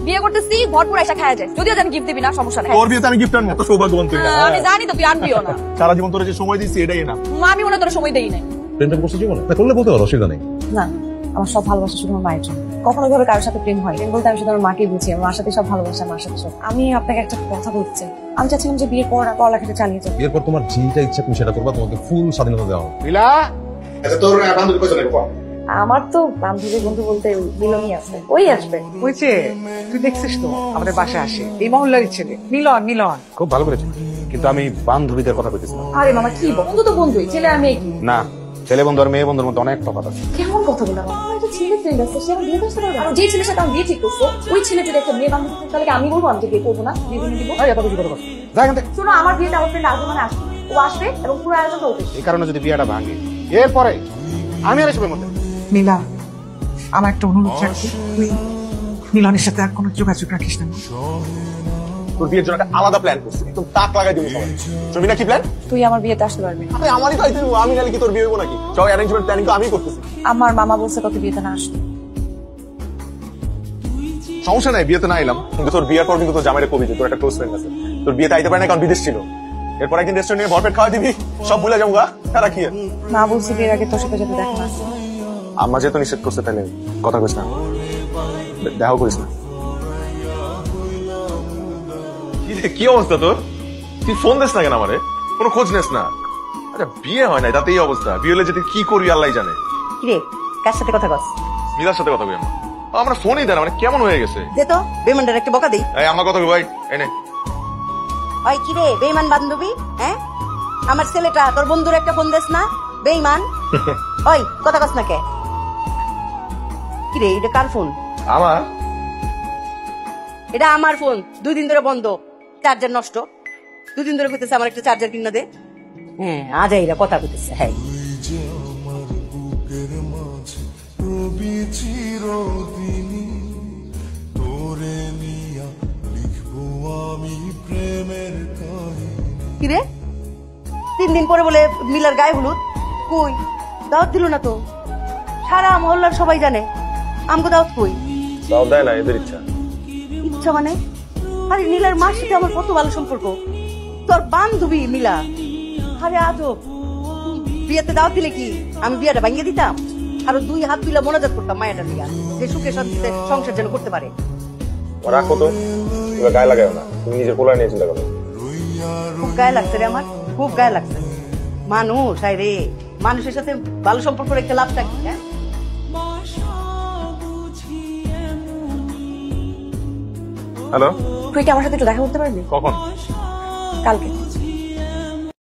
বিয়ে করতেছি ভরপুর আইসা খাওয়া যায়, যদিও জানি গিফট দিবি না, সমস্যা নাই। তোর বিয়েতে আমি গিফট আনবো, এত সৌভাগ্যবান তুই না। আমি জানি তো তুই আনবিও না। সারা জীবন তোর যে সময় দিচ্ছি এটাই না। আমি মনে তোর সময় দেই নাই। প্রেমটা করছিস জীবনে না করলে বলতে পারো, অসুবিধা নেই। না, আমার সব ভালোবাসা শুধু আমার মায়ের জন্য। কখনো ভাবে কারোর সাথে প্রেম হয়, প্রেম বলতে আমি শুধু আমার মাকে বুঝি। আমার মার সাথে সব ভালোবাসা, মার সাথে সব। আমি আপনাকে একটা কথা বলতে চাই, আমি চাচ্ছিলাম যে বিয়ের পর পড়ালেখাটা চালিয়ে যাবো। বিয়ের পর তোমার যেটা ইচ্ছা তুমি সেটা করবা, তোমাকে ফুল স্বাধীনতা দেওয়া হবে। মিলা, আচ্ছা তোর বান্ধবী কত নেব? আমার তো বান্ধবী বন্ধু বলতে মিলনই আছে, ওই আসবে। ওই যে তুই দেখছিস তো আমাদের বাসায় আসে এই মহল্লারই ছেলে মিলন। মিলন খুব ভালো করেছে, কিন্তু আমি বান্ধবীদের কথা বলতেছি। আরে মামা কি বন্ধু তো বন্ধুই, ছেলে আর মেয়ে কি? না, ছেলে বন্ধু আর মেয়ে বন্ধুর মধ্যে অনেক তফাৎ আছে। কেমন কথা বললাম? আমার একটা ছেলে ফ্রেন্ড আছে, সে আমার বিয়ে করতে পারবে। আর যে ছেলের সাথে আমি বিয়ে ঠিক করবো, ওই ছেলে যদি একটা মেয়ে বান্ধবী থাকে, তাহলে আমি বলবো আমি যে বিয়ে করবো না, বিয়ে করে দিব। এত কিছু কথা বল, যা এখান থেকে। শোনো, আমার বিয়েটা আমার ফ্রেন্ড আগে মানে আসবে, ও আসবে এবং পুরো আয়োজনটা ওকে। এই কারণে যদি বিয়েটা ভাঙে, এরপরে আমি আর এসবের মধ্যে। মিলা, আমার একটা অনুরোধ রাখছি, তুই মিলনের সাথে আর কোনো যোগাযোগ রাখিস না। তোর বিয়ের জন্য একটা আলাদা প্ল্যান করছি, একদম তাক লাগাই দিব সবাই। তুমি না কি প্ল্যান? তুই আমার বিয়েতে আসতে পারবি না। আরে আমারই তাই তুই, আমি নালে কি তোর বিয়ে হইব নাকি? সব অ্যারেঞ্জমেন্ট প্ল্যানিং তো আমিই করতেছি। আমার মামা বলছে তোকে বিয়েতে না আসতে। সমস্যা নাই, বিয়েতে না এলাম, কিন্তু তোর বিয়ের পর কিন্তু তোর জামাইরে কবি যে তোর একটা ক্লোজ ফ্রেন্ড আছে, তোর বিয়েতে আইতে পারে না কারণ বিদেশ ছিল। এরপর একদিন রেস্টুরেন্ট নিয়ে ভরপেট খাওয়া দিবি, সব ভুলে যাবো গা। তারা কি মা বলছে বিয়ের আগে তোর সাথে যেতে দেখা না। আম্মা যেহেতু নিষেধ করছে, তাহলে কথা কইস না, দেখাও করিস না। কি অবস্থা তোর? তুই ফোন দিস না কেন আমারে? কোনো খোঁজ নেস না? আচ্ছা বিয়ে হয় নাই তাতে এই অবস্থা, বিয়ে হলে যে তুই কি করবি আল্লাহ জানে। কিরে, কার সাথে কথা কস? মিলার সাথে কথা কই আম্মা। আমরা ফোনই দেন, মানে কেমন হয়ে গেছে। দে তো বেমানটার একটা বকা দেই। এই আম্মা কথা কই ভাই, এনে। ওই কি রে বেইমান বান্ধবী, হ্যাঁ? আমার ছেলেটা তোর বন্ধুর একটা ফোন দেস না, বেইমান। ওই কথা কস না কে? কি রে, এটা কার ফোন? আমার এটা আমার ফোন, 2 দিন ধরে বন্ধ, চার্জার নষ্ট। 2 দিন ধরে কইতেছে আমার একটা চার্জার কিনা দে। হ্যাঁ, আজ এরা কথা কইতেছে। হ্যাঁ, কিরে 3 দিন পরে বলে মিলার গায়ে হলুদ? কই দাওয়াত দিল না তো? সারা মহল্লার সবাই জানে, আমগো দাওয়াত কই? দাও দেয় না, এদের ইচ্ছা। ইচ্ছা মানে? আরে নীলার মার সাথে আমার কত ভালো সম্পর্ক, তোর বান্ধবী মিলা। আরে আজব, বিয়েতে দাওয়াত দিলে কি আমি বিয়েটা ভাঙিয়ে দিতাম? আরো 2 হাত তুলে মোনাজাত করতাম মায়াটা দিয়া, যে সুখে শান্তিতে সংসার যেন করতে পারে। রাখো তো, এবার গায়ে লাগাও না, তুমি নিজের পোলা নিয়ে চিন্তা করো। খুব গায়ে লাগছে রে আমার, খুব গায়ে লাগছে। মানুষ আয় রে, মানুষের সাথে ভালো সম্পর্ক রেখে লাভটা কি? হ্যাঁ, হ্যালো, তুই কি আমার সাথে একটু দেখা করতে পারবি? কখন? কালকে।